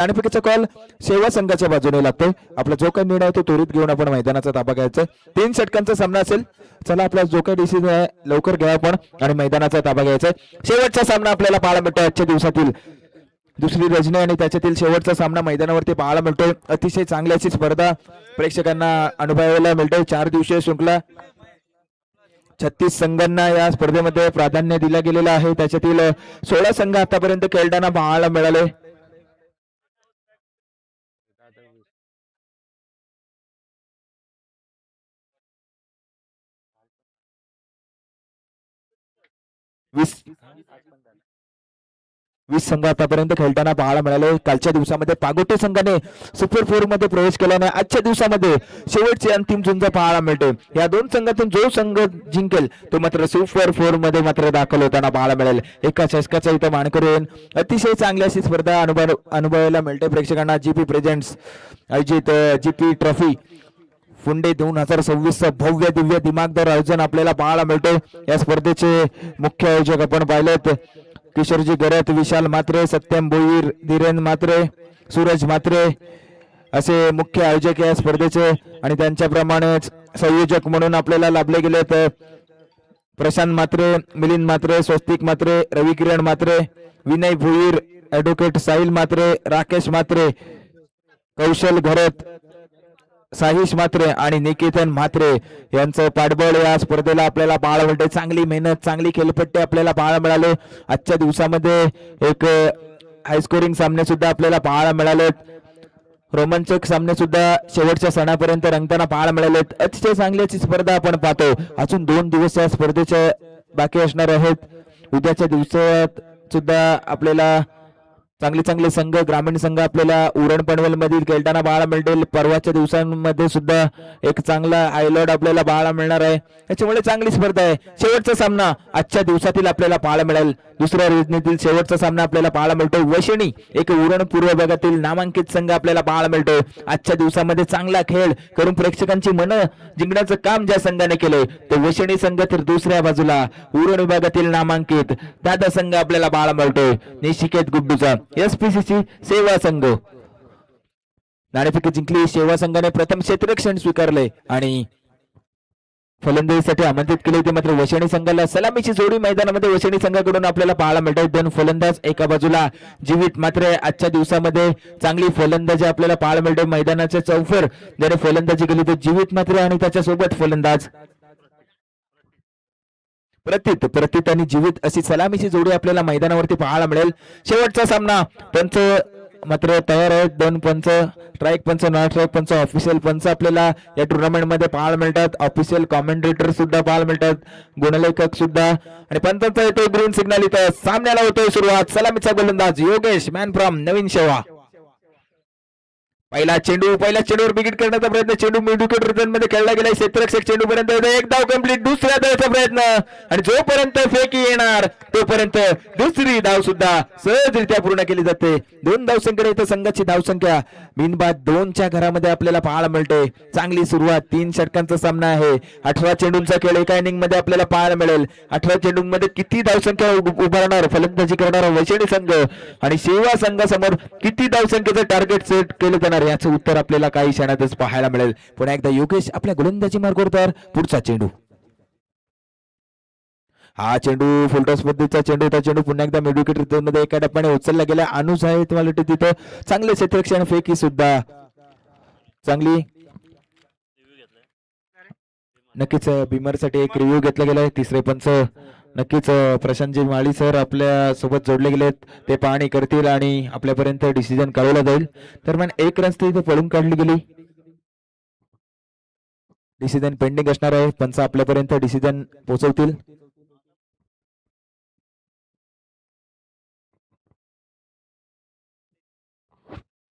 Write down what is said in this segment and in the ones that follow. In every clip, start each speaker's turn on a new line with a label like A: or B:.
A: नाणेफेकीचा call सेवा संघाच्या बाजूने लागतोय. आपला जो काही निर्णय तो त्वरित घेऊन आपण मैदानाचा ताबा घ्यायचा. 3 षटकांचा सामना असेल. चला आपला जो काही डिसिजन आहे लवकर घ्या आपण आणि मैदानाचा ताबा घ्यायचा. शेवटचा सामना आपल्याला पाहायला मिळतोय आजच्या दिवसातील दुसरी रजनी आणि त्याच्यातील शेवटचा सामना मैदानावरती पाहायला मिळतोय. अतिशय चांगली अशी स्पर्धा प्रेक्षकांना अनुभवायला मिळते. 4 दिवसीय शृंखला 36 संघांना या स्पर्धेमध्ये प्राधान्य दिलं गेलेलं आहे. त्याच्यातील 16 संघ आतापर्यंत खेळताना पाहायला मिळाले. वीस 20 संघ आतापर्यंत खेळताना पाहायला मिळाले. कालच्या दिवसामध्ये पागोटे संघाने सुपर 4 मध्ये प्रवेश केल्याने आजच्या दिवसामध्ये शेवटची अंतिम झुंज पाहायला मिळते. या 2 संघातून जो संघ जिंकेल तो मात्र सुपर 4 मध्ये मात्र दाखल होताना पाहायला मिळेल. एका चषकाचा इथं मानकरी होईल. अतिशय चांगली अशी स्पर्धा अनुभवायला मिळते प्रेक्षकांना. जीपी प्रेझेंट्स आयोजित जीपी ट्रॉफी फुंडे 2026 भव्य दिव्य दिमागदार आयोजन आपल्याला पाहायला मिळते. या स्पर्धेचे मुख्य आयोजक आपण पाहिलेत किशोरजी गरत, विशाल मात्रे, सत्यम भोईर, धीरेन मात्रे, सूरज मात्रे असे मुख्य आयोजक या स्पर्धेचे आणि त्यांच्याप्रमाणेच संयोजक म्हणून आपल्याला लाभले गेलेत प्रशांत मात्रे, मिलिंद मात्रे, स्वस्तिक मात्रे, रवी किरण मात्रे, विनय भोईर, ऍडव्होकेट साहिल मात्रे, राकेश मात्रे, कौशल घरत, साहिश मात्रे आणि निकेतन म्हात्रे यांचं पाठबळ या स्पर्धेला आपल्याला पाहायला मिळते. चांगली मेहनत, चांगली खेळपट्टी आपल्याला पाहायला मिळाले. आजच्या दिवसामध्ये एक हाय स्कोरिंग सामने सुद्धा आपल्याला पाहायला मिळाले. रोमांचक सामने सुद्धा शेवटच्या सणापर्यंत रंगताना पाहायला मिळाले. अतिशय चांगल्याची स्पर्धा आपण पाहतो. अजून 2 दिवस या स्पर्धेचे बाकी असणार आहेत. उद्याच्या दिवसात सुद्धा आपल्याला चांगले संघ, ग्रामीण संघ आपल्याला उरण पनवेल मधील खेळताना पाहायला मिळतील. परवाच्या दिवसांमध्ये सुद्धा एक चांगला आयलॉड आपल्याला पाहायला मिळणार आहे. त्याच्यामुळे चांगली स्पर्धा आहे. शेवटचा सामना आजच्या दिवसातील आपल्याला पाहायला मिळेल. दुसऱ्या योजनेतील शेवटचा सामना आपल्याला पाहायला मिळतो. वशिणी एक उरण पूर्व भागातील नामांकित संघ आपल्याला पाहायला मिळतो. आजच्या दिवसामध्ये चांगला खेळ करून प्रेक्षकांची मनं जिंकण्याचं काम ज्या संघाने केले ते वशिणी संघ, तर दुसऱ्या बाजूला उरण विभागातील नामांकित दादा संघ आपल्याला पाहायला मिळतोय निशिकेत गुड्डूचा एसपीसीसी सेवा संघ. नाणेफेकी जिंकली सेवा संघाने. प्रथम क्षेत्ररक्षण स्वीकारले आणि फलंदाजीसाठी आमंत्रित केले होते. मात्र वशिणी संघाला सलामीची जोडी मैदानामध्ये वशिणी संघाकडून आपल्याला पाहायला मिळतात. 2 फलंदाज एका बाजूला. जीवित मात्र आजच्या दिवसामध्ये चांगली फलंदाजी आपल्याला पाहायला मिळते. मैदानाच्या चौफर ज्याने फलंदाजी केली ते जीवित मात्र आणि त्याच्यासोबत फलंदाज प्रतीत आणि जीवित अशी सलामीची जोडी आपल्याला मैदानावरती पाहायला मिळेल. शेवटचा सामना पंच मात्र तयार आहेत. 2 पंच, स्ट्राईक पंच, नॉन स्ट्राईक पंच, ऑफिशियल पंच आपल्याला या टुर्नामेंट मध्ये पाहायला मिळतात. ऑफिशियल कॉमेंटेटर सुद्धा पाहायला मिळतात, गुणलेखक सुद्धा. आणि पंचांचा येतोय ग्रीन सिग्नल. इथं सामन्याला होतोय सुरुवात. सलामीचा गोलंदाज योगेश मॅन फ्रॉम नवीन शेवा. पहिला चेंडूवर बिगिट करण्याचा प्रयत्न. चेंडू मिडविकेट रिटर्न मध्ये खेळला गेला. क्षेत्ररक्षक चेंडू पर्यंत एक धाव कंप्लीट. दुसऱ्या धावचा प्रयत्न आणि जोपर्यंत फेकी येणार तोपर्यंत दुसरी धाव सुद्धा सहजरित्या पूर्ण केली जाते. 2 धावसंख्या इथं संघाची धावसंख्या बिनबाद 2च्या घरामध्ये आपल्याला पाहायला मिळते. चांगली सुरुवात. 3 षटकांचा सामना आहे. 18 चेंडूंचा खेळ एका इनिंग मध्ये आपल्याला पाहायला मिळेल. 18 चेंडूंमध्ये किती धावसंख्या उभारणार फलंदाजी करणारा वशिणी संघ आणि सेवा संघासमोर किती धावसंख्येचं टार्गेट सेट केलं जाणार याचं उत्तर आपल्याला काही क्षणातच पाहायला मिळेल. पुन्हा एकदा योगेश आपल्या गोलंदाजी मार्गावर तयार. पुढचा चेंडू. हा चेंडू फुलटॉस पद्धतीचा चेंडू. त्या चेंडू पुन्हा एकदा मिडविकेट रिटर्न मध्ये एका टप्प्याने उचलला गेला. अनुज आहे तुम्हाला तिथं चांगले क्षेत्ररक्षण. फेकी सुद्धा चांगली. नक्कीच बिमरसाठी एक रिव्ह्यू घेतला गेलाय. तिसरे पंच नक्कीच प्रशांतजी माळी सर आपल्या सोबत जोडले गेलेत. ते पाहणी करतील आणि आपल्यापर्यंत डिसिजन कळवला जाईल. दरम्यान 1 रन इथे पळून काढली गेली. डिसिजन पेंडिंग असणार आहे. पंच आपल्यापर्यंत डिसिजन पोहोचवतील.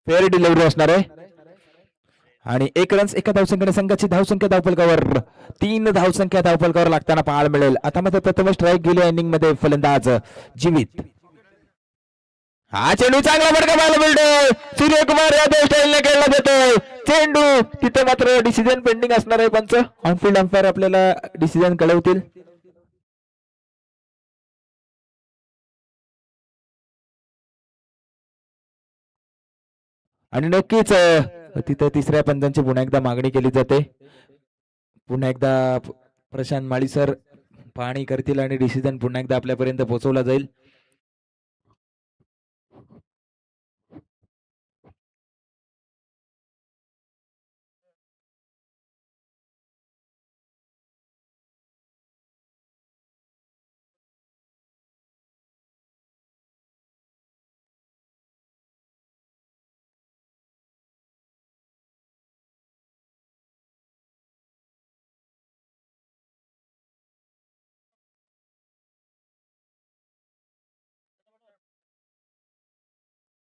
A: फेअर डिलिव्हरी असणार आहे आणि 1 रन एका धावसंख्येने संघाची धावसंख्या धावफलकावर 3 धावसंख्या धावफलकावर लागताना पाहायला मिळेल. आता मात्र प्रथम स्ट्राईक गेली इनिंग मध्ये फलंदाज जीवित. हा चेंडू चांगला फटका पाहायला मिळतो. सूर्यकुमार यादव स्टाईलने खेळला जातोय चेंडू. तिथे मात्र डिसिजन पेंडिंग असणार आहे. पंच ऑनफिल्ड अंपायर आपल्याला डिसिजन कळवतील. आणि नक्कीच तिथं तिसऱ्या पंचांची पुन्हा एकदा मागणी केली जाते. पुन्हा एकदा प्रशांत माळी सर पाहणी करतील आणि डिसिजन पुन्हा एकदा आपल्यापर्यंत पोहोचवला जाईल.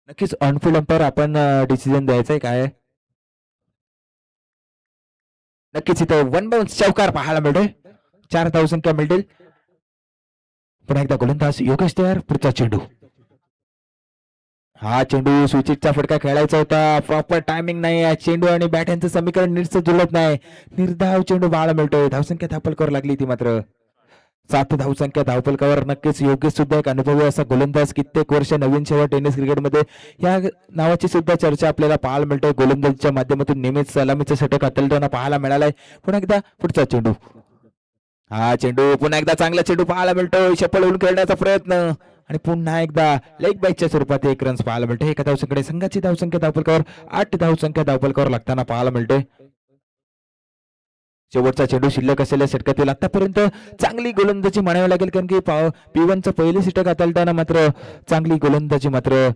A: नक्कीच ऑनफिल्ड अंपायर आपण डिसिजन द्यायचंय काय? नक्कीच इथं वन बाउन्स चौकार पाहायला मिळतोय. 4 धावसंख्या मिळतील. पुन्हा एकदा गोलंदाज योगेश तयार. पुढचा चेंडू. हा चेंडू स्विचिटचा फटका खेळायचा होता. प्रॉपर टायमिंग नाही. चेंडू आणि बॅट यांचं समीकरण नीटच जुळत नाही. निर्धाव चेंडू पाहायला मिळतोय. धावसंख्या धावफलकावर लागली ती मात्र 7 धावसंख्या धावफलकावर. नक्कीच योगेश सुद्धा एक अनुभवी असा गोलंदाज. कित्येक वर्ष नवीन सेवा टेनिस क्रिकेटमध्ये या नावाची सुद्धा चर्चा आपल्याला पाहायला मिळते. गोलंदाजीच्या माध्यमातून नेहमीच सलामीचं षटक हाताळताना पाहायला मिळालंय. पुन्हा एकदा पुढचा चेंडू. हा चेंडू पुन्हा एकदा चांगला चेंडू पाहायला मिळतोय. शपल होऊन खेळण्याचा प्रयत्न आणि पुन्हा एकदा लेग बाईकच्या स्वरूपात 1 रन्स पाहायला मिळते. एका धावसंख्येकडे संघाची धावसंख्या धावफलकावर 8 धावसंख्या धावफलकावर लागताना पाहायला मिळते. शेवटचा चेंडू शिल्लक असलेल्या षटकातील आतापर्यंत चांगली गोलंदाजी म्हणावी लागेल. कारण की P1चं पहिली षटक हाताळताना मात्र चांगली गोलंदाजी मात्र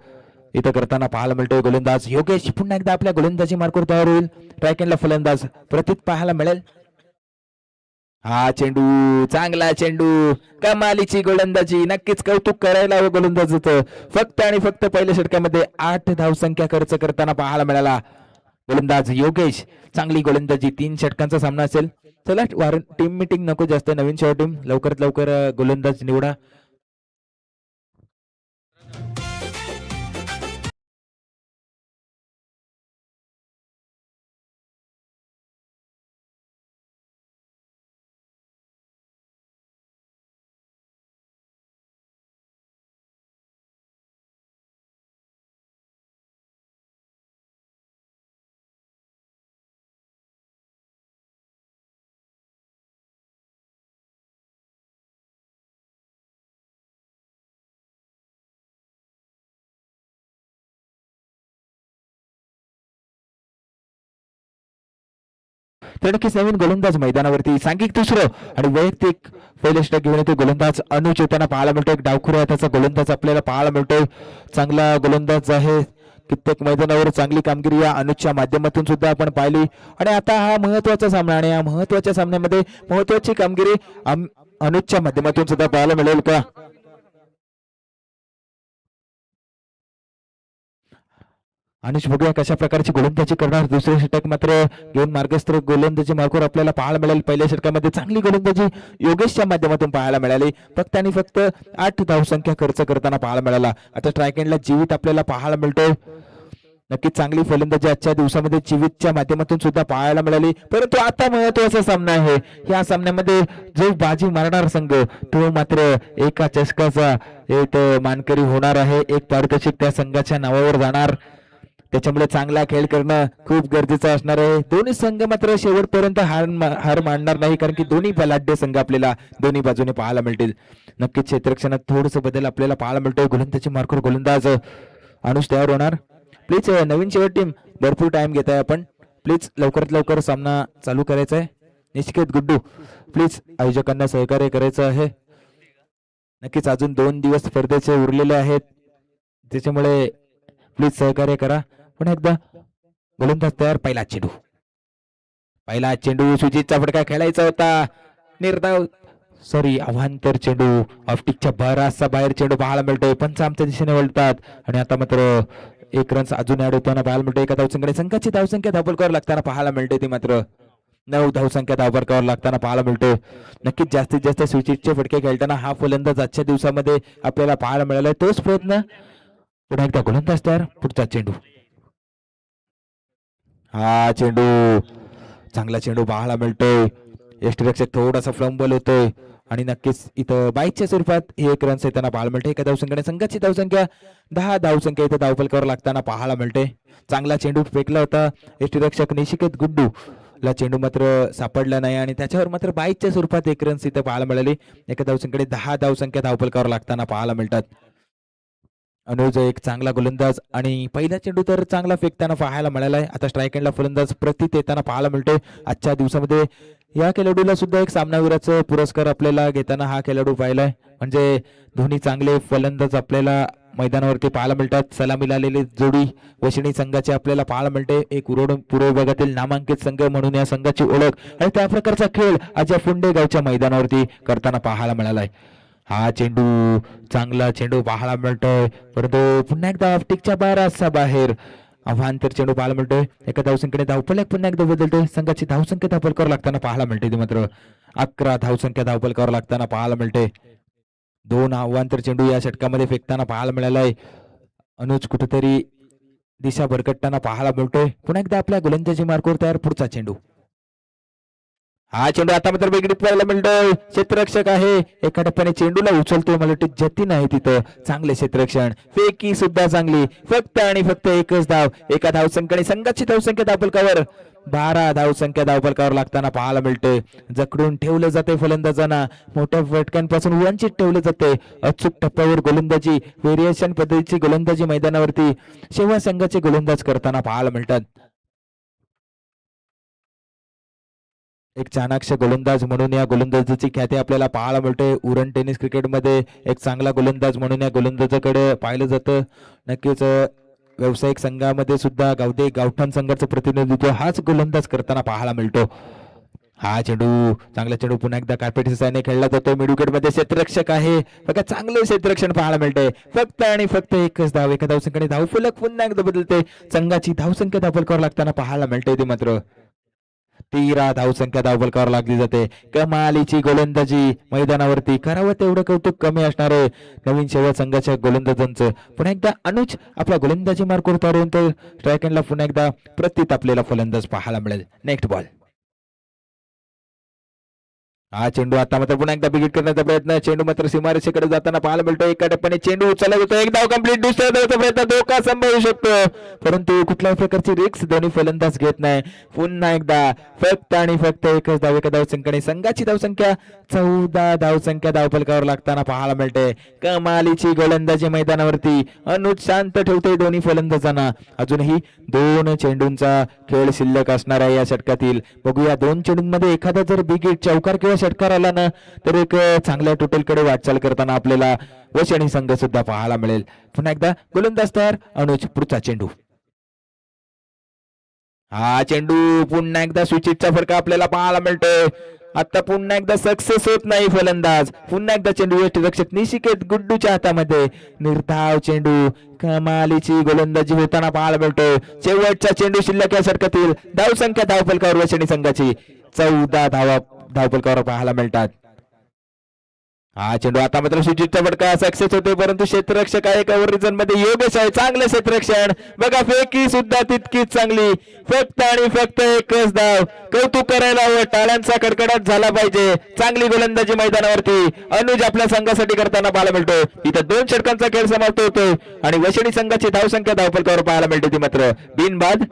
A: इथं करताना पाहायला मिळतोय. गोलंदाज योगेश पुन्हा एकदा आपल्या गोलंदाजी मार्कवर तयार होईल. ट्रॅकेनला फलंदाज प्रतीत पाहायला मिळेल. हा चेंडू चांगला चेंडू. कमालीची गोलंदाजी. नक्कीच कौतुक करायला हवं गोलंदाजीचं. फक्त आणि फक्त पहिल्या षटकामध्ये 8 धावसंख्या खर्च करताना पाहायला मिळाला. गोलंदाज योगेश चांगली गोलंदाजी. 3 षटकांचा सामना असेल. चला टीम मीटिंग नको जास्त. नवीन शेवट टीम लवकरात लवकर गोलंदाज निवडा. तर नक्कीच नवीन गोलंदाज मैदानावरती. सांघिक दुसरं आणि वैयक्तिक पहिलं षटक घेऊन येतो गोलंदाज अनुज येताना पाहायला मिळतो. एक डावखुरा हाताचा गोलंदाज आपल्याला पाहायला मिळतोय. चांगला गोलंदाज आहे. कित्येक मैदानावर चांगली कामगिरी या अनुजच्या माध्यमातून सुद्धा आपण पाहिली. आणि आता हा महत्वाचा सामना आणि या महत्वाच्या सामन्यामध्ये महत्वाची कामगिरी अनुजच्या माध्यमातून सुद्धा पाहायला मिळेल का? अनुज बघूया कशा प्रकारची गोलंदाजी करणार. दुसरे षटक मात्र घेऊन मार्गस्थ गोलंदाजी मार्गावर आपल्याला पाहायला मिळेल. पहिल्या षटकामध्ये चांगली गोलंदाजी योगेशच्या माध्यमातून पाहायला मिळाली. फक्त आणि फक्त 8 धावसंख्या खर्च करताना पाहायला मिळाला. आता ट्रायकेंडला जीवित आपल्याला पाहायला मिळतोय. नक्कीच चांगली फलंदाजी आजच्या दिवसामध्ये जीवितच्या माध्यमातून सुद्धा पाहायला मिळाली. परंतु आता महत्वाचा सामना आहे. या सामन्यामध्ये जो बाजी मारणार संघ तो मात्र एका चषकाचा एक मानकरी होणार आहे. एक पारितोषिक त्या संघाच्या नावावर जाणार. त्याच्यामुळे चांगला खेळ करणं खूप गरजेचं असणार आहे. दोन्ही संघ मात्र शेवटपर्यंत हार मानणार नाही. कारण की दोन्ही बलाढ्य संघ आपल्याला दोन्ही बाजूने पाहायला मिळतील. नक्कीच क्षेत्ररक्षणात थोडस बदल आपल्याला पाहायला मिळतोय. गोलंदाजी मार्कवर गोलंदाज अनुज तयार होणार. प्लीज नवीन शेवट टीम भरपूर टाइम घेत आहे आपण. प्लीज लवकरात लवकर सामना चालू करायचा आहे. निश्चित गुड्डू प्लीज आयोजकांना सहकार्य करायचं आहे. नक्कीच अजून 2 दिवस स्पर्धेचे उरलेले आहेत. त्याच्यामुळे प्लीज सहकार्य करा. पुन्हा एकदा गोलंदाज तयार. पहिला चेंडू सुजितचा फटका खेळायचा होता. निर्धाव अवांतर चेंडू ऑफटिकच्या बराचसा बाहेर चेंडू पाहायला मिळतोय. पंच आमच्या दिशेने वळतात आणि आता मात्र 1 रन्स अजून ऍड होताना पाहायला मिळतोय. एका धावसंख्येने संघाची धावसंख्या धावफलकावर लागताना पाहायला मिळते. ती मात्र 9 धावसंख्या धावफलकावर लागताना पाहायला मिळतोय. नक्कीच जास्तीत जास्त सुजितचे फटके खेळताना हा फलंदाज आजच्या दिवसामध्ये आपल्याला पाहायला मिळालाय. तोच प्रयत्न. पुन्हा एकदा गोलंदाज तयार. पुढचा चेंडू. हा चेंडू चांगला चेंडू पाहायला मिळतोय. यष्टीरक्षक थोडासा फ्लंबल होतोय आणि नक्कीच इथं बाईकच्या स्वरूपात ही एक रन्स येताना पाहायला मिळते. एका धावसंख्येने संघाची धावसंख्या 10 धावसंख्या इथं धावफलकावर लागताना पाहायला मिळते. चांगला चेंडू फेकला होता यष्टीरक्षक निशिकेत गुड्डू ला चेंडू मात्र सापडला नाही आणि त्याच्यावर मात्र बाईकच्या स्वरूपात एक रन्स इथं पाहायला मिळाली. एका धावसंख्येने 10 धावसंख्या धावफलकावर लागताना पाहायला मिळतात. अनुज एक चांगला गोलंदाज आणि पहिला चेंडू तर चांगला फेकताना पाहायला मिळालाय. आता स्ट्राईक एंडला फलंदाज प्रतीत येताना पाहायला मिळते. आजच्या दिवसामध्ये या खेळाडूला सुद्धा एक सामनावीराचा पुरस्कार आपल्याला घेताना हा खेळाडू पाहिलाय. म्हणजे दोन्ही चांगले फलंदाज आपल्याला मैदानावरती पाहायला मिळतात. सलामीला आलेली जोडी वशिणी संघाची आपल्याला पाहायला मिळते. एक पूर्व विभागातील नामांकित संघ म्हणून या संघाची ओळख आणि त्या प्रकारचा खेळ आज या फुंडे गावच्या मैदानावरती करताना पाहायला मिळालाय. हा चेंडू चांगला चेंडू पाहायला मिळतोय परंतु पुन्हा एकदा ऑप्टिकच्या बाहेर बाहेर अवांतर चेंडू पाहायला मिळतोय. एका धावसंख्येने धावफलक पुन्हा एकदा बदलतोय. संघाची धावसंख्या धावफलकावर लागताना पाहायला मिळते. ती मात्र 11 धावसंख्या धावफलकावर लागताना पाहायला मिळते. 2 अवांतर चेंडू या षटकामध्ये फेकताना पाहायला मिळालाय. अनुज कुठेतरी दिशा भरकटताना पाहायला मिळतोय. पुन्हा एकदा आपल्या गोलंदाजी मार्गावर तयार. पुढचा चेंडू हा चेंडू आता मात्र वेगळीत पाहायला मिळतोय. क्षेत्ररक्षक आहे एका टप्प्याने चेंडूला उचलतोय. मला वाटतं जतीन आहे तिथं. चांगले क्षेत्ररक्षण फेकी सुद्धा चांगली. फक्त आणि फक्त एकच धाव. एका धावसंख्येने संघाची धावसंख्या धावफलकावर 12 धावसंख्या धावफलकावर लागताना पाहायला मिळते. जकडून ठेवलं जाते फलंदाजांना. मोठ्या फटक्यांपासून वंचित ठेवलं जाते. अचूक टप्प्यावर गोलंदाजी व्हेरिएशन पद्धतीची गोलंदाजी मैदानावरती शेवा संघाचे गोलंदाज करताना पाहायला मिळतात. एक चाणाक्ष गोलंदाज म्हणून या गोलंदाजाची ख्याती आपल्याला पाहायला मिळते. उरण टेनिस क्रिकेटमध्ये एक चांगला गोलंदाज म्हणून या गोलंदाजाकडे पाहिलं जातं. नक्कीच व्यावसायिक संघामध्ये सुद्धा गावठाण संघाचं प्रतिनिधित्व हाच गोलंदाज करताना पाहायला मिळतो. हा चेंडू चांगला चेंडू पुन्हा एकदा कार्पेटच्या साहाय्याने खेळला जातो. मिड विकेट मध्ये क्षेत्ररक्षक आहे बघा चांगले क्षेत्ररक्षण पाहायला मिळते. फक्त आणि फक्त एकच धाव. एका धावसंख्येने धावफलक पुन्हा एकदा बदलते. संघाची धावसंख्या धावफलकावर लागताना पाहायला मिळते. ती मात्र 13 धावसंख्या धावफलकावर लागली जाते. कमालीची गोलंदाजी मैदानावरती करावं तेवढं कौतुक कमी असणार आहे नवीन शेवा संघाच्या गोलंदाजांचं. पुन्हा एकदा अनुज आपला गोलंदाजी मार्गावर उतारून तर स्ट्राईक एंडला पुन्हा एकदा प्रतीत आपल्याला फलंदाज पाहायला मिळेल. नेक्स्ट बॉल हा चेंडू आता मात्र पुन्हा एकदा बिगिट करण्याचा प्रयत्न. चेंडू मात्र सीमारेषेकडे जाताना पाहायला मिळतो. एका टप्प्याने चेंडू उचलला जातो. एक धाव कंप्लीट. दुसऱ्या धावचा प्रयत्न धोका संभवू शकतो परंतु कुठल्याही प्रकारची रिक्स दोन्ही फलंदाज घेत नाही. पुन्हा एकदा फक्त आणि फक्त एकच धाव. एका धावसंख्येने संघाची धावसंख्या 14 धावसंख्या धावफलकावर लागताना पाहायला मिळते. कमालीची गोलंदाजी मैदानावरती अनुज शांत ठेवते दोन्ही फलंदाजांना. अजूनही 2 चेंडूंचा खेळ शिल्लक असणार आहे या षटकातील. बघूया 2 चेंडूंमध्ये एखादा जर बिगिट चौकार किंवा षटकार आला ना तर एक चांगल्या टोटलकडे वाटचाल करताना आपल्याला वशिणी संघ सुद्धा पाहायला मिळेल. पुन्हा एकदा गोलंदाज तयार. अनुज पुढचा चेंडू हा चेंडू पुन्हा एकदा स्विचिटचा फरक आपल्याला पाहायला मिळतोय. आता पुन्हा एकदा सक्सेस होत नाही फलंदाज. पुन्हा एकदा चेंडू यष्टीरक्षक निशिकेत गुड्डूच्या हातामध्ये. निर्धाव चेंडू कमालीची गोलंदाजी होताना पाहायला मिळतोय. शेवटचा चेंडू शिल्लक या षटकातील. धावसंख्या धावफलकावर वशिणी संघाची 14 धावा धावफलकावर पाहायला मिळतात. हा चेंडू आता मात्र सुजितचा फटका सक्सेस होते परंतु क्षेत्ररक्षक आहे कव्हर रिजन मध्ये योगेश आहे. चांगलं क्षेत्ररक्षण बघा. फेकी सुद्धा तितकीच चांगली. फक्त आणि फक्त एकच धाव. कौतुक करायला हवं. टाळ्यांचा कडकडाट झाला पाहिजे. चांगली गोलंदाजी मैदानावरती अनुज आपल्या संघासाठी करताना पाहायला मिळतो. इथं 2 षटकांचा खेळ समाप्त होतोय आणि वशिणी संघाची धावसंख्या धावफलकावर पाहायला मिळते. ती मात्र बिनबाद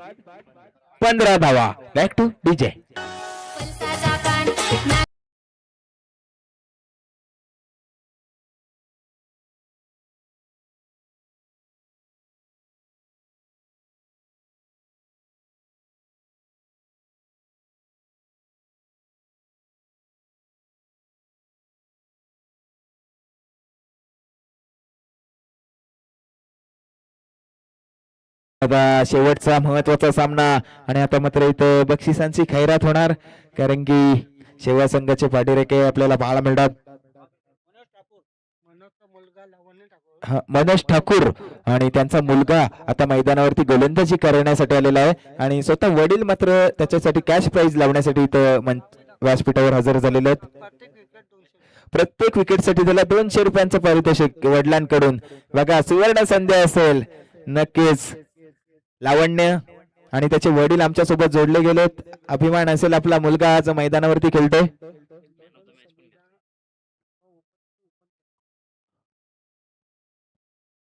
A: 15 धावा. Back two DJ. आता शेवटचा महत्वाचा सामना आणि आता मात्र इथं बक्षिसांची खैरात होणार कारण की शेवा संघाचे पाठीरेखे आपल्याला पाहायला मिळतात. मनोज ठाकूर आणि त्यांचा मुलगा आता मैदानावरती गोलंदाजी करण्यासाठी आलेला आहे आणि स्वतः वडील मात्र त्याच्यासाठी कॅश प्राइज लावण्यासाठी इथं व्यासपीठावर हजर झालेले आहेत. प्रत्येक विकेटसाठी त्याला 200 रुपयांचं पारितोषिक वडिलांकडून. बघा सुवर्ण संधी असेल नक्कीच. लावण्य आणि त्याचे वडील आमच्या सोबत जोडले गेलेत. अभिमान असेल आपला मुलगा आज मैदानावरती खेळतोय.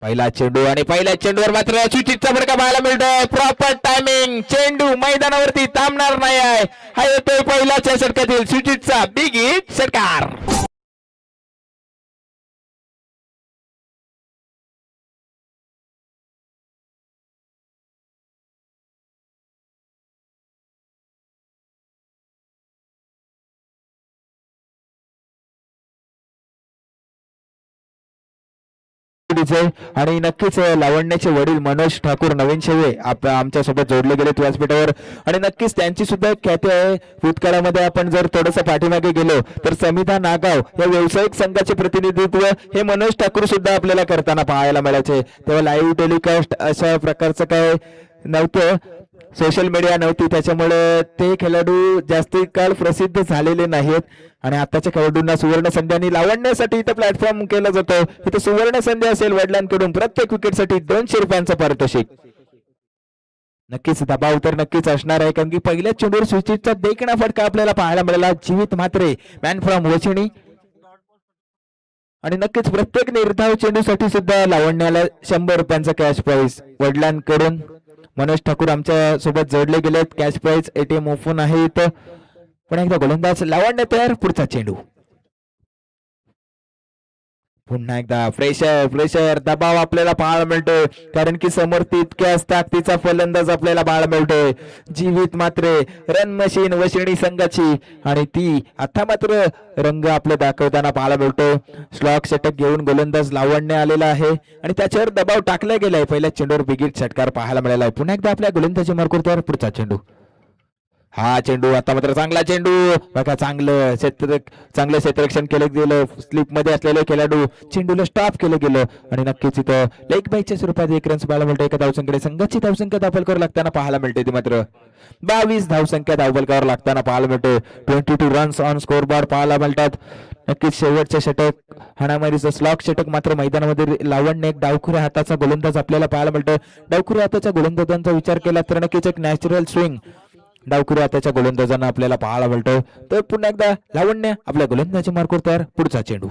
A: पहिला चेंडू आणि पहिल्या चेंडूवर मात्र सुचितचा फटका पाहायला मिळतोय. प्रॉपर टायमिंग, चेंडू मैदानावरती थांबणार नाही आहे. हा येतोय पहिल्याच्या षटकातील सुचितचा बिग हिट षटकार. आणि नक्कीच लावण्याचे वडील मनोज ठाकूर नवीन शेवे आमच्या सोबत जोडले गेले व्यासपीठावर आणि नक्कीच त्यांची सुद्धा एक ख्याती आहे भूतकाळामध्ये. आपण जर थोडस पाठीमागे गेलो तर समिधा नागाव या व्यावसायिक संघाचे प्रतिनिधित्व हे मनोज ठाकूर सुद्धा आपल्याला करताना पाहायला मिळायचे. तेव्हा लाईव्ह टेलिकास्ट अशा प्रकारचं काय नव्हतं, सोशल मीडिया नव्हती, त्याच्यामुळे ते खेळाडू जास्त काळ प्रसिद्ध झालेले नाहीत. आणि आताच्या खेळाडूंना सुवर्ण संधी आणि लावण्यासाठी इथं प्लॅटफॉर्म केला जातो. इथं सुवर्ण संधी असेल वडिलांकडून प्रत्येक विकेटसाठी 200 रुपयांचं पारितोषिक. नक्कीच दबाव तर नक्कीच असणार आहे, कारण की पहिल्याच चेंडूवर सुचितचा देखणा फटका आपल्याला पाहायला मिळाला. जीवित मात्रे मॅन फ्रॉम वशिणी. आणि नक्कीच प्रत्येक निर्धाव चेंडूसाठी सुद्धा लावण्याला 100 रुपयांचा कॅश प्राइज वडिलांकडून. मनोज ठाकूर आमच्या सोबत जोडले गेलेत. कॅश प्राइज एटीएम ओपन आहे इथं. पण एकदा गोलंदाज लावण्य तयार. पुढचा चेंडू पुन्हा एकदा प्रेशर दबाव आपल्याला पाहायला मिळतोय, कारण की समोर तितक्याच ताकदीचा फलंदाज आपल्याला पाहायला मिळतोय. जीवित मात्र रन मशीन वशिणी संघाची आणि ती आता मात्र रंग आपले दाखवताना पाहायला मिळतोय. स्लॉक षटक घेऊन गोलंदाज लावण्य आलेला आहे आणि त्याच्यावर दबाव टाकला गेलाय. पहिल्या चेंडूवर बिगिट षटकार पाहायला मिळाला आहे. पुन्हा एकदा आपल्या गोलंदाजी मार्कवर तयार. पुढचा चेंडू. हा चेंडू आता मात्र चांगला चेंडू बघा. चांगलं क्षेत्ररक्षण केलं गेलं. स्लिप मध्ये असलेले खेळाडू चेंडूला स्टॉप केलं गेलं आणि नक्कीच इथं लेग बाईच्या स्वरूपात 1 रन पाहायला मिळतं. एका धावसंख्येकडे संघाची धावसंख्या दाखल लागताना पाहायला मिळते. ती मात्र 22 धावसंख्या दाखल लागताना पाहायला मिळते. 22 रन्स ऑन स्कोर बोर्ड पाहायला मिळतात. नक्कीच शेवटचे षटक हाणामारीचं स्लॉक षटक मात्र मैदानामध्ये लावण्य एक डावखुऱ्या हाताचा गोलंदाज आपल्याला पाहायला मिळतं. डावखुऱ्या हाताच्या गोलंदाजांचा विचार केला तर नक्कीच एक नॅचरल स्विंग डावखुऱ्या हाताच्या गोलंदाजांना आपल्याला पाहायला मिळतं. तर पुन्हा एकदा लावण्य आपल्या गोलंदाजी मार्कवर तयार. पुढचा चेंडू.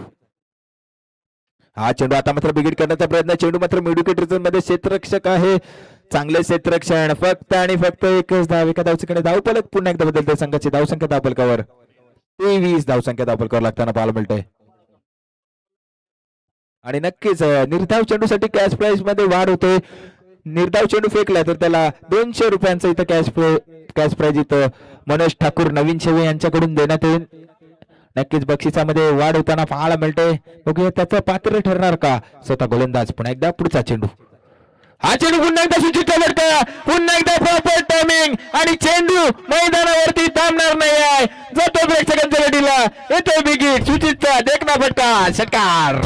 A: हा चेंडू आता मात्र बिगिट करण्याचा प्रयत्न. चेंडू मात्र मिडविकेट मध्ये क्षेत्ररक्षक आहे. चांगले क्षेत्ररक्षण. फक्त आणि फक्त एकच धाव. एका धावसंख्येकडे धावफलक पुन्हा एकदा बदलते. संघाची धावसंख्या धावफलकावर 23 धावसंख्या धावफलकावर लागताना पाहायला मिळते. आणि नक्कीच निर्धाव चेंडूसाठी कॅश प्राइज मध्ये वाढ होते. निर्धाव चेंडू फेकला तर त्याला 200 रुपयांचा इथं कॅश प्राइज इथं मनोज ठाकूर नवीन शेवे यांच्याकडून देण्यात येईल. नक्कीच बक्षिसामध्ये वाढ होताना पाहायला मिळते. बघूया त्याचं पात्र ठरणार का स्वतः गोलंदाज. पुन्हा एकदा पुढचा चेंडू. हा चेंडू पुन्हा एकदा सुचितचा फटका. पुन्हा एकदा प्रॉपर टायमिंग आणि चेंडू मैदानावरती थांबणार नाही आहे. जातो प्रेक्षकांच्या गडीला. येतो बिगिट सुचितचा देखना फटका षटकार.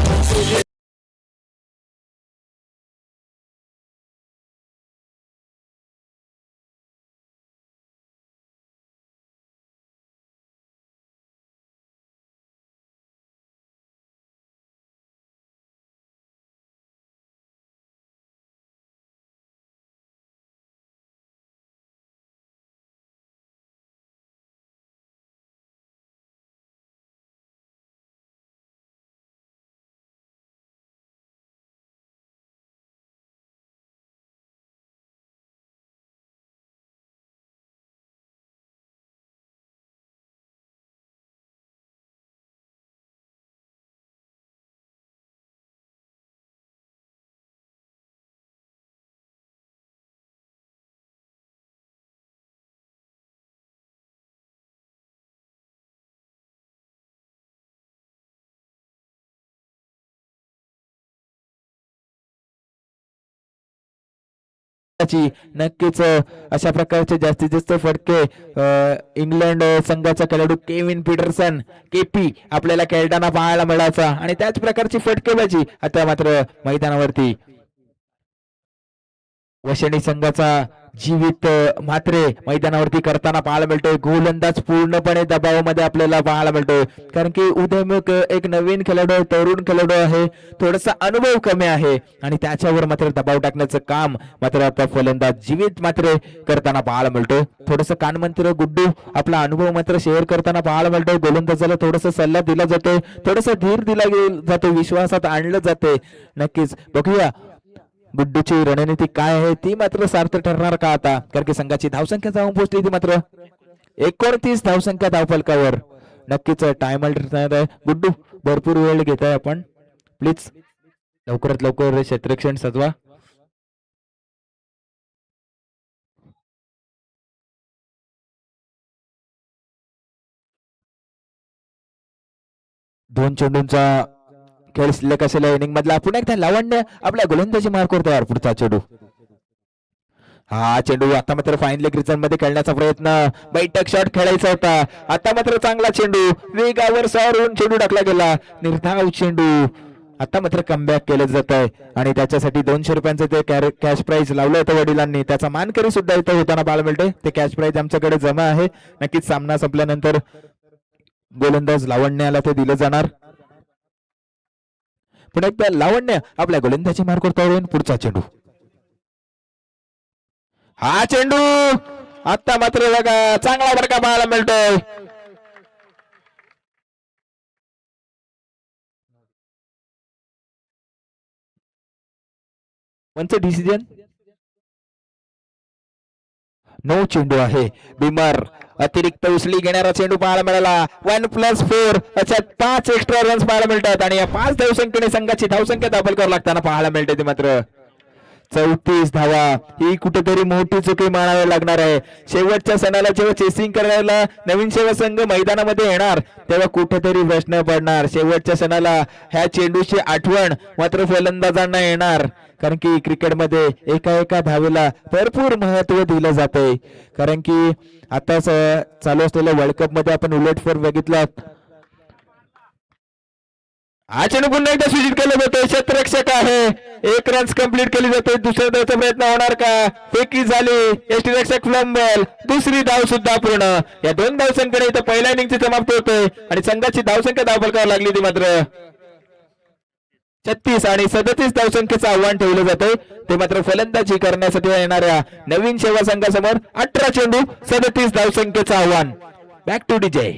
A: नक्कीच अशा प्रकारचे जास्तीत जास्त फटके इंग्लंड संघाचा खेळाडू केविन पीटरसन केपी आपल्याला खेळताना पाहायला मिळायचा. आणि त्याच प्रकारची फटकेबाजी आता मात्र मैदानावरती वशिणी संघाचा जीवित मात्रे मैदानावरती करताना पाहायला मिळतोय. गोलंदाज पूर्णपणे दबावामध्ये आपल्याला पाहायला मिळतोय, कारण की उदयमुख एक नवीन खेळाडू तरुण खेळाडू आहे. थोडासा अनुभव कमी आहे आणि त्याच्यावर मात्र दबाव टाकण्याचं काम मात्र आपला फलंदाज जीवित मात्र करताना पाहायला मिळतोय. थोडस कानमंत्र गुड्डू आपला अनुभव मात्र शेअर करताना पाहायला मिळतोय. गोलंदाजाला थोडासा सल्ला दिला जातोय, थोडासा धीर दिला जातो, विश्वासात आणलं जाते. नक्कीच बघूया गुड्डूची रणनीती काय आहे ती मात्र सार्थ ठरणार का आता, कारण की संघाची धावसंख्या जाऊन पोहोचली ती मात्र 29 धावसंख्या धावफलकावर. नक्कीच टायमर ठरणार आहे. गुड्डू भरपूर वेळ घेत आहे आपण, प्लीज लवकरात लवकर क्षेत्ररक्षण सजवा. दोन चेंडूंचा खेळ शिल्लक असलेल्या इनिंग मधला पुन्हा एकदा लावण्य आपल्या गोलंदाजी मार्क करतोय. पुढचा चेंडू, हा चेंडू आता मात्र फाईन लेग रिजन मध्ये खेळण्याचा प्रयत्न, बैठक शॉट खेळायचा होता. आता मात्र चांगला चेंडू वेगावर सारून चेंडू टाकला गेला, निर्धाव चेंडू. आता मात्र कमबॅक केलं जात आहे आणि त्याच्यासाठी 200 रुपयांचं ते कॅश प्राइज लावलं होतं वडिलांनी. त्याचा मानकरी सुद्धा इथं होताना पाहायला मिळते. ते कॅश प्राइज आमच्याकडे जमा आहे. नक्कीच सामना संपल्यानंतर गोलंदाज लावण्याला ते दिलं जाणार. पण एकदा लावण्य आपल्या गोलंदाजी मार्क करतोय. पुढचा चेंडू, हा चेंडू आता मात्र बघा चांगला फटका पाहायला मिळतोय. कोणचं डिसिजन, नो चेंडू आहे. बिमर अतिरिक्त उचली घेणारा चेंडू पाहायला मिळाला. 1+4 याच्यात 5 एक्स्ट्रा रन्स पाहायला मिळतात आणि या 5 धावसंख्येने संघाची धावसंख्या दाखल करावं लागताना पाहायला मिळते. ते मात्र 34 धावा, ही कुठेतरी मोठी चुकी मानावी लागणार आहे. शेवटच्या सणाला जेव्हा चेसिंग करायला नवीन सेवा संघ मैदानामध्ये येणार तेव्हा कुठेतरी प्रश्न पडणार. शेवटच्या सणाला ह्या चेंडूची आठवण मात्र फलंदाजांना येणार, कारण की क्रिकेटमध्ये एका एका धावेला भरपूर महत्व दिलं जाते. कारण की आता चालू असलेल्या वर्ल्ड कप मध्ये आपण उलटफेर बघितला. हा चेंडू पुन्हा एकदा सूचित केलं जातं. क्षेत्ररक्षक आहे, 1 रन्स कंप्लीट केली जाते. दुसऱ्या धावचा प्रयत्न होणार का, फेकी झाली. यष्टीरक्षक फ्लंबल, दुसरी धाव सुद्धा पूर्ण. या 2 धावसंख्येने इथं पहिल्या इनिंगची समाप्ती होते आणि संघाची धावसंख्या धावफलकावर लागली ती मात्र 36 आणि 37 धावसंख्येचं आव्हान ठेवलं जातंय. ते मात्र फलंदाजी करण्यासाठी येणाऱ्या नवीन सेवा संघासमोर 18 चेंडू 37 धावसंख्येचं आव्हान. Back two DJ.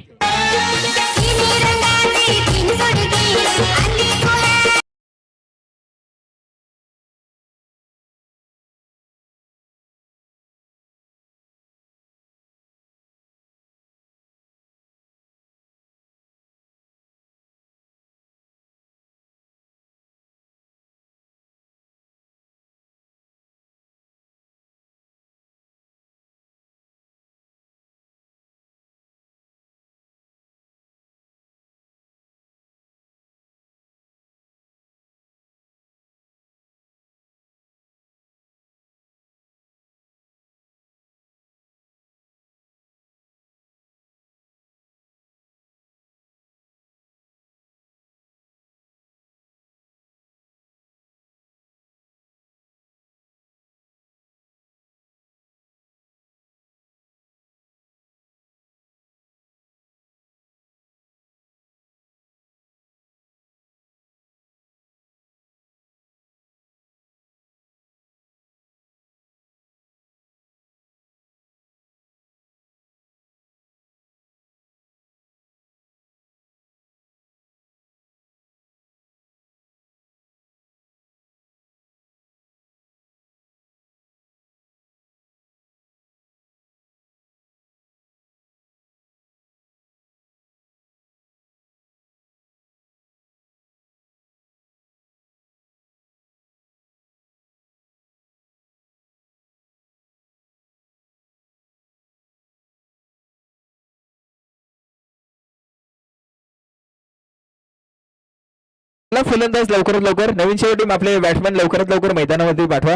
A: फलंदाज लवकरात लवकर, नवीन सेवा टीम आपले बॅट्समॅन लवकरात लवकर मैदानामध्ये पाठवा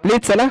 A: प्लीज. चला,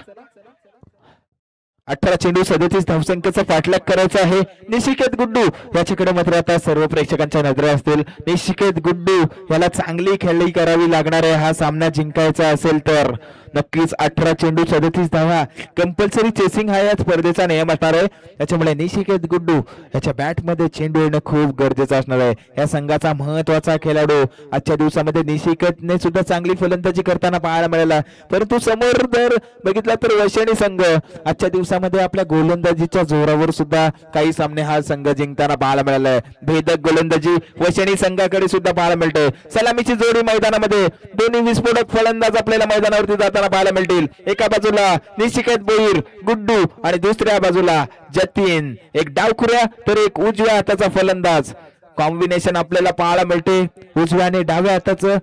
A: 18 चेंडू 37 धावसंख्येचा पाठलाग करायचा आहे. निशिकेत गुड्डू याच्याकडे मात्र आता सर्व प्रेक्षकांच्या नजरा असतील. निशिकेत गुड्डू याला चांगली खेळी करावी लागणार आहे हा सामना जिंकायचा असेल तर. नक्कीच 18 चेंडू 37 धावा, कंपल्सरी चेसिंग हा या स्पर्धेचा नियम असणार आहे. त्याच्यामुळे निशिकेत गुड्डू याच्या बॅट मध्ये चेंडू येणं खूप गरजेचं असणार आहे. या संघाचा महत्वाचा खेळाडू आजच्या दिवसामध्ये निशिकेतने सुद्धा चांगली फलंदाजी करताना पाहायला मिळाला. परंतु समोर जर बघितला तर वैशाणी संघ आजच्या दिवसामध्ये आपल्या गोलंदाजीच्या जोरावर सुद्धा काही सामने हा संघ जिंकताना पाहायला मिळालाय. भेदक गोलंदाजी वैशाणी संघाकडे सुद्धा पाहायला मिळते. सलामीची जोडी मैदानामध्ये, दोन्ही विस्फोटक फलंदाज आपल्याला मैदानावरती जाताना होताना पाहायला मिळतील. एका बाजूला निशिकेत भोईर गुड्डू आणि दुसऱ्या बाजूला जतीन. एक डावखुऱ्या तर एक उजव्या हाताचा फलंदाज. कॉम्बिनेशन आपल्याला पाहायला मिळते उजव्या आणि डाव्या हाताचं.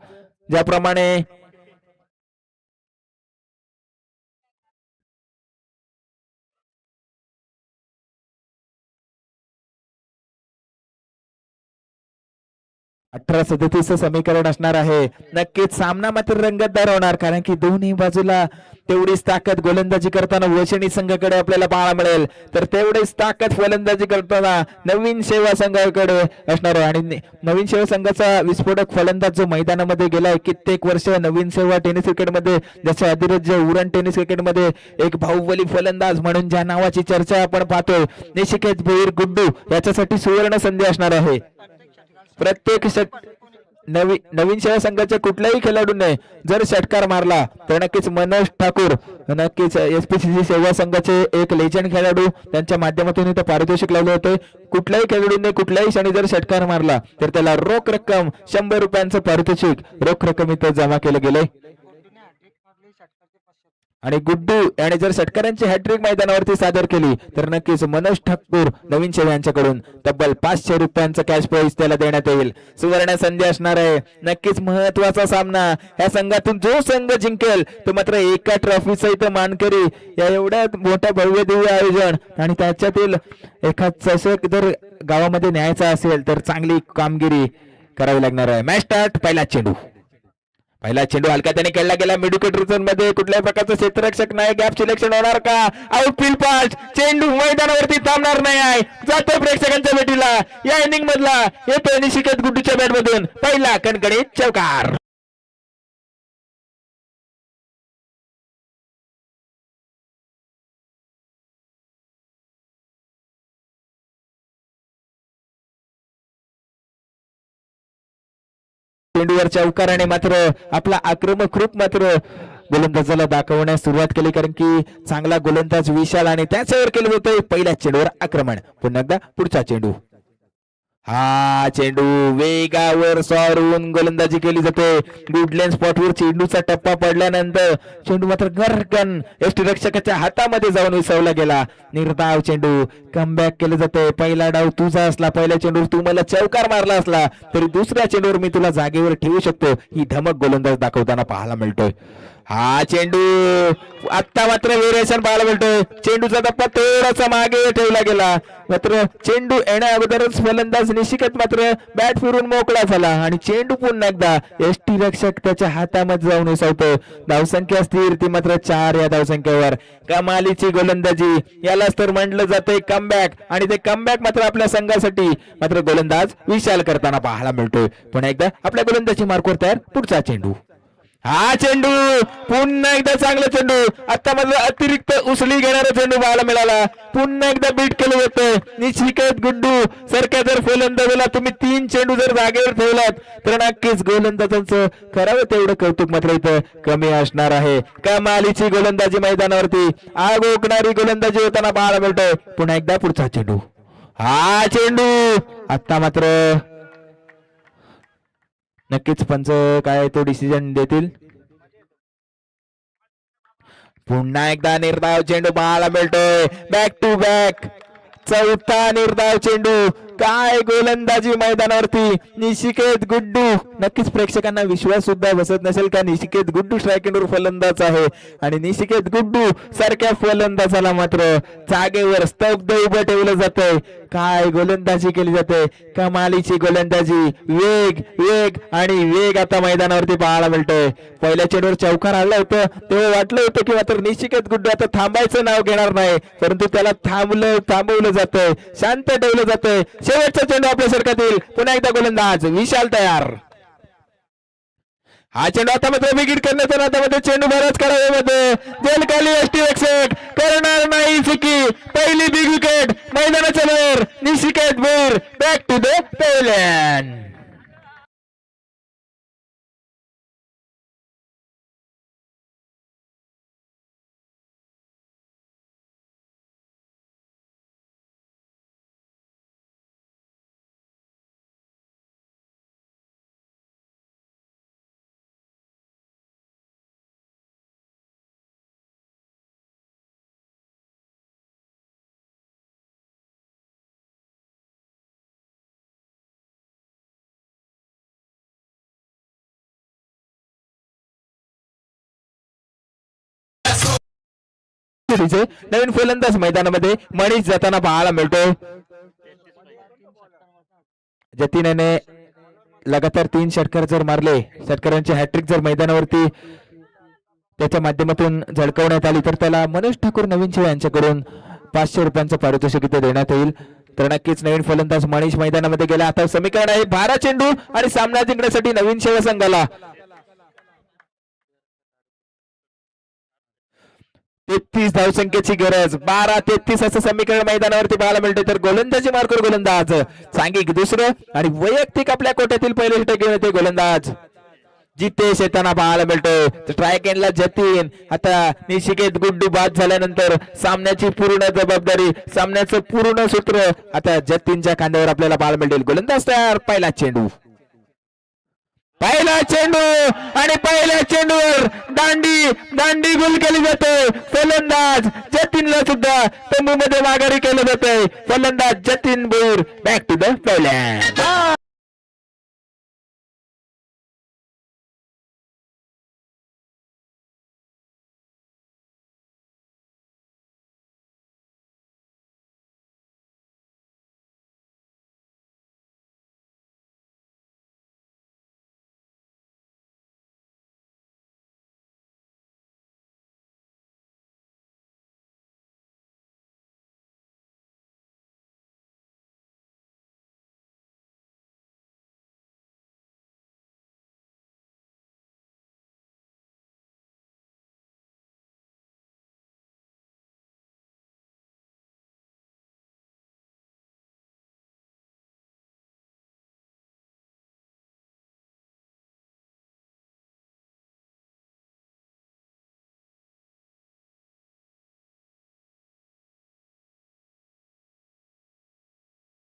A: ज्याप्रमाणे 18-37 समीकरण असणार आहे. नक्कीच सामना मात्र रंगतदार होणार, कारण की दोन्ही बाजूला तेवढीच ताकद गोलंदाजी करताना वैशणी संघाकडे आपल्याला पाहायला मिळेल, तर तेवढीच ताकद फलंदाजी करताना नवीन सेवा संघाकडे असणार आहे. आणि नवीन सेवा संघाचा विस्फोटक फलंदाज जो मैदानामध्ये गेलाय कित्येक वर्ष नवीन सेवा टेनिस क्रिकेटमध्ये, जसे अधिराज्य उरण टेनिस क्रिकेटमध्ये एक बाहुबली फलंदाज म्हणून ज्या नावाची चर्चा आपण पाहतोय, निशिकेत भोईर गुड्डू याच्यासाठी सुवर्ण संधी असणार आहे. प्रत्येक नवीन सेवा संघाच्या कुठल्याही खेळाडूने जर षटकार मारला तर नक्कीच मनोज ठाकूर, नक्कीच एसपीसीसी सेवा संघाचे एक लेजंड खेळाडू, त्यांच्या माध्यमातून इथं पारितोषिक लावले होते. कुठल्याही खेळाडूने कुठल्याही क्षणी जर षटकार मारला तर त्याला रोख रक्कम 100 रुपयांचं पारितोषिक रोख रक्कम इथं जमा केलं गेले. आणि गुड्डू याने जर षटकारांची हॅट्रिक मैदानावरती सादर केली तर नक्कीच मनोज ठाकूर नवीन सेवा यांच्याकडून तब्बल 500 रुपयांचं कॅश प्राइज त्याला देण्यात येईल. सुवर्ण संधी असणार आहे. नक्कीच महत्वाचा सामना. या संघातून जो संघ जिंकेल तो मात्र एका ट्रॉफीचा इथं मानकरी. या एवढ्या मोठ्या भव्य दिव्य आयोजन आणि त्याच्यातील एखाद चषक जर गावामध्ये न्यायचा असेल तर चांगली कामगिरी करावी लागणार आहे. Match start. पहिला चेंडू हलका त्याने खेळला गेला. मिडविकेट रिझन मध्ये कुठल्याही प्रकारचं क्षेत्ररक्षक नाही. गॅप सिलेक्शन होणार का? Outfield pass. चेंडू मैदानावरती थांबणार नाही आहे. जातोय प्रेक्षकांच्या भेटीला. या इनिंग मधला येतोय निशिकेत गुड्डूच्या बॅट मधून पहिला कणकणीत चौकार. चेंडूवर चौकाराने मात्र आपला आक्रमक रूप मात्र गोलंदाजाला दाखवण्यास सुरुवात केली, कारण की चांगला गोलंदाज विशाल आणि त्याच्यावर केलं होतं पहिल्या चेंडूवर आक्रमण. पुन्हा एकदा पुढचा चेंडू. हा चेंडू वेगावर सॉरून गोलंदाजी केली जाते. गुडलेन स्पॉटवर चेंडूचा टप्पा पडल्यानंतर चेंडू मात्र गरकन यष्टीरक्षकाच्या हातामध्ये जाऊन विसवला गेला. निर्धाव चेंडू कमबॅक केले जाते. पहिला डाव तुझा असला, पहिल्या चेंडूवर तू मला चौकार मारला असला तरी दुसऱ्या चेंडूवर मी तुला जागेवर ठेवू शकतो, ही धमक गोलंदाज दाखवताना पाहायला मिळतोय. हा चेंडू आता मात्र व्हेरिएशन पाहायला मिळतोय. चेंडूचा टप्पा थोडासा मागे ठेवला गेला, मात्र चेंडू येण्या अगोदरच फलंदाज निशिकेत मात्र बॅट फिरून मोकळा झाला आणि चेंडू पुन्हा एकदा यष्टीरक्षक त्याच्या हातामध्ये जाऊन उसवतो. धावसंख्या स्थिर ती मात्र 4 या धावसंख्येवर. कमालीची गोलंदाजी यालाच तर म्हटलं जातंय कमबॅक, आणि ते कमबॅक मात्र आपल्या संघासाठी मात्र गोलंदाज विशाल करताना पाहायला मिळतोय. पुन्हा एकदा आपल्या गोलंदाजी मार्कवर तयार. पुढचा चेंडू. हा चेंडू पुन्हा एकदा चांगला चेंडू. आता मात्र अतिरिक्त उसळी घेणारा चेंडू पाहायला मिळाला. पुन्हा एकदा बीट केलं होतं. निशिकेत गुड्डू सारख्या जर फलंदाजाला तुम्ही 3 चेंडू जर जागेवर ठेवलात तर नक्कीच गोलंदाजांचं करावं तेवढं कौतुक मात्र इथं कमी असणार आहे. कमालीची गोलंदाजी मैदानावरती आग ओकणारी गोलंदाजी होताना पाहायला मिळतोय. पुन्हा एकदा पुढचा चेंडू. हा चेंडू आता मात्र नक्कीच पंच काय तो डिसिजन देतील. पुन्हा एकदा निर्धाव चेंडू पाहायला मिळतोय. बॅक टू बॅक चौथा निर्धाव चेंडू. काय गोलंदाजी मैदानावरती निशिकेत गुड्डू. नक्कीच प्रेक्षकांना विश्वास सुद्धा बसत नसेल का निशिकेत गुड्डू स्ट्रायकिंगवर फलंदाज आहे आणि निशिकेत गुड्डू सारख्या फलंदाजाला मात्र जागेवर स्तब्ध उभं ठेवलं जातंय. काय गोलंदाजी केली जाते. कमालीची गोलंदाजी. वेग वेग आणि वेग आता मैदानावरती पाहायला मिळतोय. पहिल्या चेंडूवर चौकार आलं होतं तेव्हा वाटलं होतं की मात्र निशिकेत गुड्डू आता थांबायचं नाव घेणार नाही, परंतु त्याला थांबवलं जातंय, शांत ठेवलं जातंय. शेवटचा चेंडू आपल्या षटकातील. पुन्हा एकदा गोलंदाज विशाल तयार. हा चेंडू आता मात्र विकेट करण्याचा नादामध्ये चेंडू बराच कराव्यामध्ये जलखाली यष्टीरक्षक करणार नाही चुकी. पहिली बिग विकेट मैदानाच्या वर. निशिकेत भोईर बॅक टू द पेव्हलियन. नवीन फलंदाज मैदानामध्ये मनीष जाताना पाहायला मिळतो. जतीनने लगातार 3 षटकार जर मारले, षटकारांची हॅट्रिक जर मैदानावरती त्याच्या माध्यमातून झळकवण्यात आली तर त्याला मनोज ठाकूर नवीन शिवा यांच्याकडून 500 रुपयांचं पारितोषिक इथे देण्यात येईल. तर नक्कीच नवीन फलंदाज मनीष मैदानामध्ये गेला. आता समीकरण आहे 12 चेंडू आणि सामना जिंकण्यासाठी नवीन शिवा संघाला 33 धावसंख्येची गरज. 12-33 असं समीकरण मैदानावरती पाहायला मिळते. तर गोलंदाजी मार्कर गोलंदाज सांघिक दुसरं आणि वैयक्तिक आपल्या कोट्यातील पहिले षटक घेऊन येते गोलंदाज जितेश येताना पाहायला मिळतोय. स्ट्राईक एंडला जतीन. आता निशिकेत गुड्डू बाद झाल्यानंतर सामन्याची पूर्ण जबाबदारी, सामन्याचं पूर्ण सूत्र आता जतीनच्या खांद्यावर आपल्याला पाहायला मिळेल. गोलंदाज तयार. पहिला चेंडू आणि पहिल्या चेंडूवर दांडी गुल केली जाते. फलंदाज जतीनला सुद्धा तंबूमध्ये माघारी केलं जाते. फलंदाज Jatin Bore back to the पहिल्या.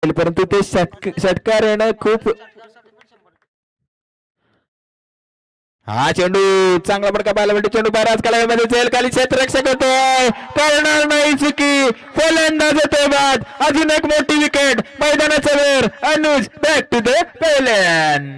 A: परंतु ते षटकार येणं खूप. हा चेंडू चांगला फटका पाहायला मिळतो. चेंडू बराच कालावधीमध्ये जाईल. खाली क्षेत्ररक्षक होतोय, करणार नाही चुकी. फलंदाज होतोय बाद. अजून एक मोठी विकेट मैदानाच्या वर. अनुज बॅक टू द पहिल्यान.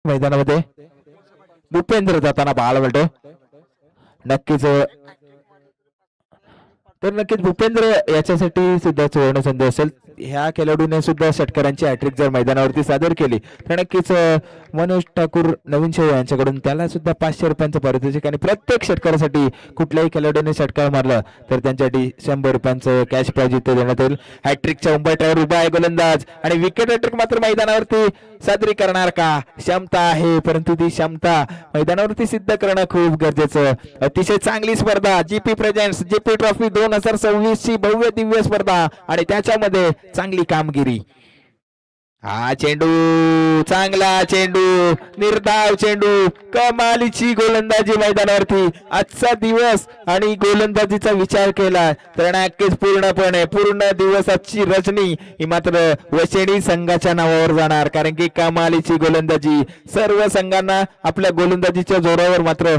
A: मैदानामध्ये भूपेंद्र जाताना पाहायला मिळतो. नक्कीच भूपेंद्र याच्यासाठी सुद्धा सुवर्ण संधी असेल. ह्या खेळाडूने सुद्धा षटकारांची हॅट्रिक जर मैदानावरती सादर केली तर नक्कीच मनोज ठाकूर नवीन शेव यांच्याकडून त्याला सुद्धा 500 रुपयांचं पारितोषिक आणि प्रत्येक षटकारासाठी कुठल्याही खेळाडूने षटकार मारला तर त्यांच्यासाठी 100 रुपयांचं कॅश प्राइज इथे देण्यात येईल. हॅट्रिकच्या उंबरठ्यावर उभा आहे गोलंदाज आणि विकेट हॅट्रिक मात्र मैदानावरती साजरी करणार का? क्षमता आहे, परंतु ती क्षमता मैदानावरती सिद्ध करणं खूप गरजेचं. अतिशय चांगली स्पर्धा जीपी प्रेझेंट्स जीपी ट्रॉफी 2026 ची भव्य दिव्य स्पर्धा आणि त्याच्यामध्ये चांगली कामगिरी. हा चेंडू चांगला चेंडू, निर्धाव चेंडू, कमालीची गोलंदाजी मैदानावरती. आजचा दिवस आणि गोलंदाजीचा विचार केला तर नक्कीच पूर्ण दिवस आजची रचनी ही मात्र वशेणी संघाच्या नावावर जाणार. कारण की कमालीची गोलंदाजी, सर्व संघांना आपल्या गोलंदाजीच्या जोरावर मात्र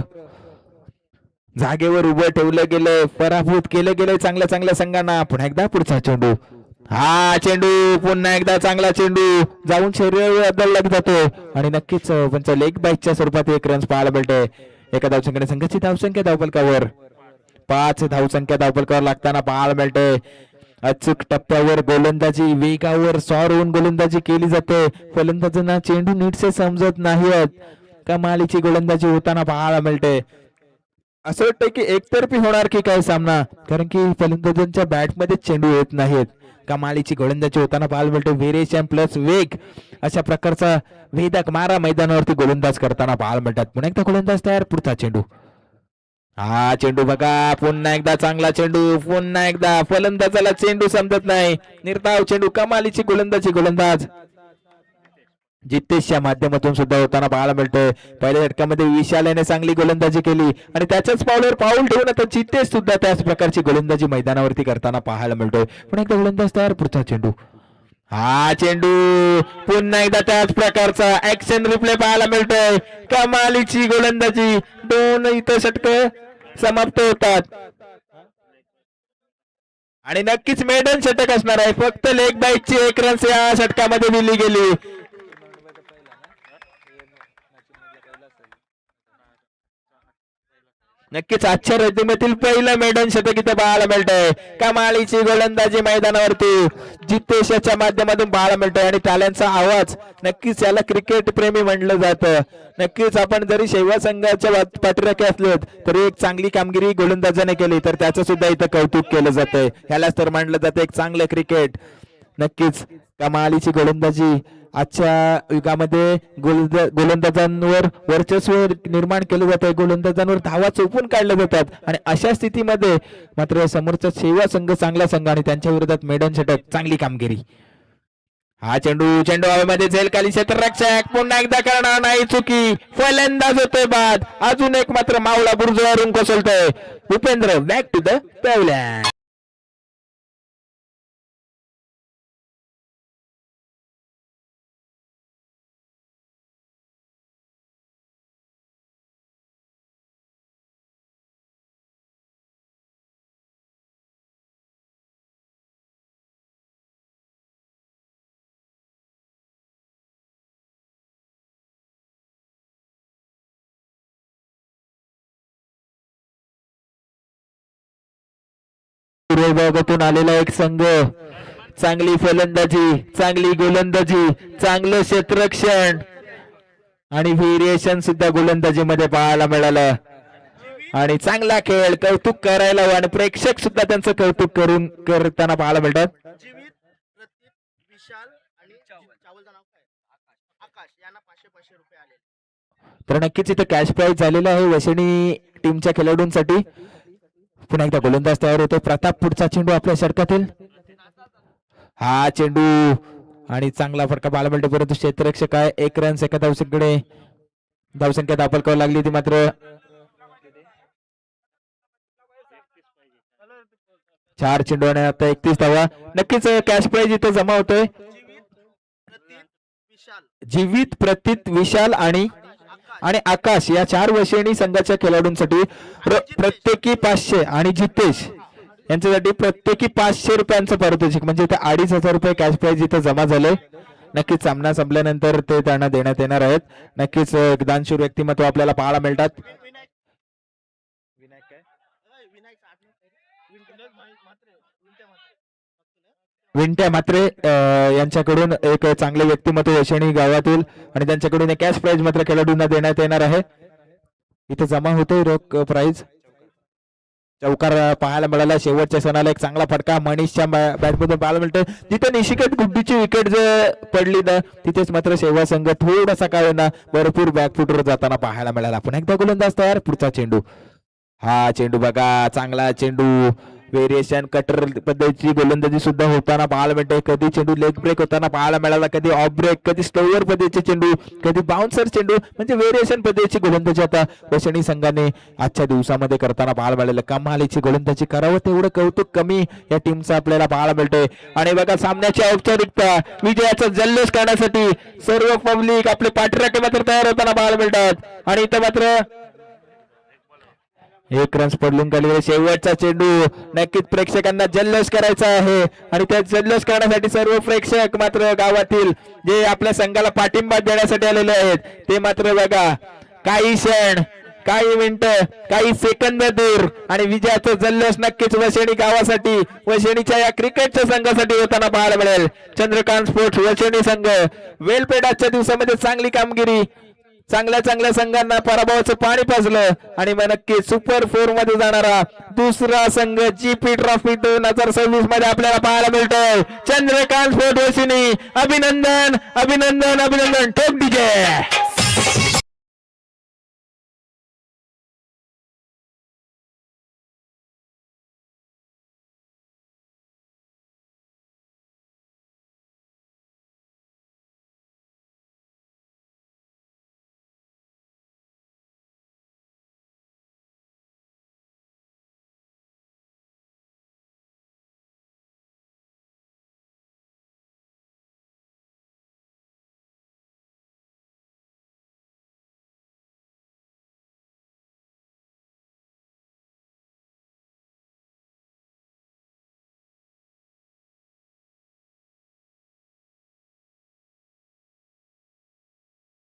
A: जागेवर उभं ठेवलं गेलं, पराभूत केलं गेलं चांगल्या संघांना. पुन्हा एकदा पुढचा चेंडू. हा चेंडू पुन्हा एकदा चांगला चेंडू जाऊन शरीरावर अदलला जातो आणि नक्कीच पंच लेग बाईकच्या स्वरूपात 1 रन पाहायला मिळते. एका धावसंख्येने संघाची धावसंख्या धावफलकावर 5 धावसंख्या धावफलकावर लागताना पाहायला मिळते. अचूक टप्प्यावर गोलंदाजी, वेगावर सॉर होऊन गोलंदाजी केली जाते. फलंदाजांना चेंडू नीटसे समजत नाहीत. कमालीची गोलंदाजी होताना पाहायला मिळते. असं वाटतं की एकतर्फी होणार की काय सामना, कारण की फलंदाजांच्या बॅटमध्ये चेंडू येत नाहीत. कमालीची गोलंदाजी होताना पाहायला मिळते. व्हेरिएशन प्लस वेग अशा प्रकारचा वेधक मारा मैदानावरती गोलंदाज करताना पाहायला मिळतात. पुन्हा एकदा गोलंदाज तयार. पुढचा चेंडू. हा चेंडू बघा, पुन्हा एकदा चांगला चेंडू, पुन्हा एकदा फलंदाजाला चेंडू समजत नाही. निर्धाव चेंडू, कमालीची गोलंदाजी गोलंदाज जितेशच्या माध्यमातून सुद्धा होताना पाहायला मिळतोय. पहिल्या षटकामध्ये विशाल याने चांगली गोलंदाजी केली आणि त्याच्याच पावलावर पाऊल ठेवून आता जितेश सुद्धा त्याच प्रकारची गोलंदाजी मैदानावरती करताना पाहायला मिळतोय. पण एकदा गोलंदाज तयार, पुढचा चेंडू, हा चेंडू पुन्हा एकदा त्याच प्रकारचा ऍक्शन रिप्ले पाहायला मिळतोय. कमालीची गोलंदाजी, दोन इथं षटक समाप्त होतात आणि नक्कीच मेडन षटक असणार आहे. फक्त लेग बाईकची 1 रन्स या षटकामध्ये दिली गेली. नक्कीच आजच्या रणनीतीतील पहिलं मेडन शतक इथे पाहायला मिळतंय. कमालीची गोलंदाजी मैदानावरती जितेशच्या माध्यमातून पाहायला मिळतंय आणि टाळ्यांचा आवाज, नक्कीच याला क्रिकेट प्रेमी म्हणलं जातं. नक्कीच आपण जरी शेवा संघाच्या पाठीराखे असलो तरी एक चांगली कामगिरी गोलंदाजाने केली तर त्याचं सुद्धा इथं कौतुक केलं जातंय. ह्यालाच तर म्हणलं जातं एक चांगलं क्रिकेट. नक्कीच कमालीची गोलंदाजी आजच्या युगामध्ये गोलंदाजांवर वर्चस्व निर्माण केलं जातं. गोलंदाजांवर धावा चोपून काढल्या जातात आणि अशा स्थितीमध्ये मात्र समोरचा सेवा संघ चांगला संघ आणि त्यांच्या विरोधात मेडन षटक, चांगली कामगिरी. हा चेंडू हवेमध्ये झेल खाली, क्षेत्ररक्षक पुन्हा एकदा करणार नाही चुकी, फलंदाज होतोय बाद. अजून एक मात्र मावळा बुर्जावरून कोसळतोय. Upendra back to the pavilion. विभागातून आलेला एक संघ, चांगली फलंदाजी, चांगली गोलंदाजी, चांगलं क्षेत्ररक्षण आणि व्हेरिएशन सुद्धा गोलंदाजीमध्ये पाहायला मिळालं आणि चांगला खेळ, कौतुक करायला आणि प्रेक्षक सुद्धा त्यांचं कौतुक करताना पाहायला मिळतात. तर नक्कीच इथं कॅश प्राइज झालेला आहे वशिणी टीमच्या खेळाडूंसाठी. पुन्हा एकदा गोलंदाज तयार होतो. प्रताप पुढचा चेंडू आपल्या षटकातील, हा चेंडू आणि चांगला फटका पाहायला मिळतो परंतु क्षेत्ररक्षक आहे. 1 रन्स एका धावसंख्येकडे, धावसंख्या दाखल करावी लागली ती मात्र 4 चेंडू आणि आता 31 धावा. नक्कीच कॅश प्राइज इथं जमा होतोय. जीवित, प्रतीत, विशाल आणि आकाश या 4 वशिणी संघाच्या खेळाडूंसाठी प्रत्येकी 500 आणि जितेश यांच्यासाठी प्रत्येकी 500 रुपयांचं पारितोषिक म्हणजे इथे 2500 रुपये कॅश प्राइज इथे जमा झाले. नक्कीच सामना संपल्यानंतर ते त्यांना देण्यात येणार आहेत. नक्कीच दानशूर व्यक्तिमत्व आपल्याला पाहायला मिळतात. विंट्या मात्रे यांच्याकडून एक चांगले व्यक्तिमत्व वशिणी गावातील आणि त्यांच्याकडून एक कॅश प्राइज मात्र खेळाडूंना देण्यात येणार आहे. इथे जमा होते रोख प्राइज. चौकार पाहायला मिळाला. शेवटच्या सणाला एक चांगला फटका मनीषच्या बॅटमधून पाहायला मिळतोय. तिथे निशिकत गुड्डीची विकेट जर पडली ना तिथेच मात्र शेवा संघ थोडासा काय ना भरपूर बॅकफुटवर जाताना पाहायला मिळाला. पुन्हा एकदा गोलंदाज तयार, पुढचा चेंडू, हा चेंडू बघा, चांगला चेंडू, व्हेरिएशन कटर पद्धतीची गोलंदाजी सुद्धा होताना पाहायला मिळते. कधी चेंडू लेग ब्रेक होताना पाहायला मिळाला, कधी ऑफ ब्रेक, कधी स्लोवर पद्धतीचे चेंडू, कधी बाउन्सर चेंडू, म्हणजे व्हेरिएशन पद्धतीची गोलंदाजी आता वशिणी संघाने आजच्या दिवसामध्ये करताना पाहायला मिळालं. कमालीची गोलंदाजी, करावं तेवढं कौतुक कमी या टीमचं आपल्याला पाहायला मिळतंय. आणि बघा सामन्याची औपचारिकता, विजयाचा जल्लोष करण्यासाठी सर्व पब्लिक आपले पाठीराखे मात्र तयार होताना पाहायला मिळतात आणि इथं मात्र 1 रन्स पडलून गेलेले. शेवटचा चेंडू, नक्कीच प्रेक्षकांना जल्लोष करायचा आहे आणि त्या जल्लोष करण्यासाठी सर्व प्रेक्षक मात्र गावातील जे आपल्या संघाला पाठिंबा देण्यासाठी आलेले आहेत ते मात्र बघा काही क्षण, काही मिनिटं, काही सेकंद दूर आणि विजयाचा जल्लोष नक्कीच वशिणी गावासाठी, वशिणीच्या या क्रिकेटच्या संघासाठी होताना पाहायला मिळेल. चंद्रकांत स्पोर्ट्स वशिणी संघ वेलपेडाच्या दिवसामध्ये चांगली कामगिरी, चांगल्या संघांना पराभवाचं पाणी पाजलं आणि मग नक्की सुपर 4 मध्ये जाणारा दुसरा संघ जीपी ट्रॉफी 2026 मध्ये आपल्याला पाहायला मिळतोय. चंद्रकांत स्पोर्ट्स वशिणी, अभिनंदन अभिनंदन अभिनंदन. ठोक डीजे.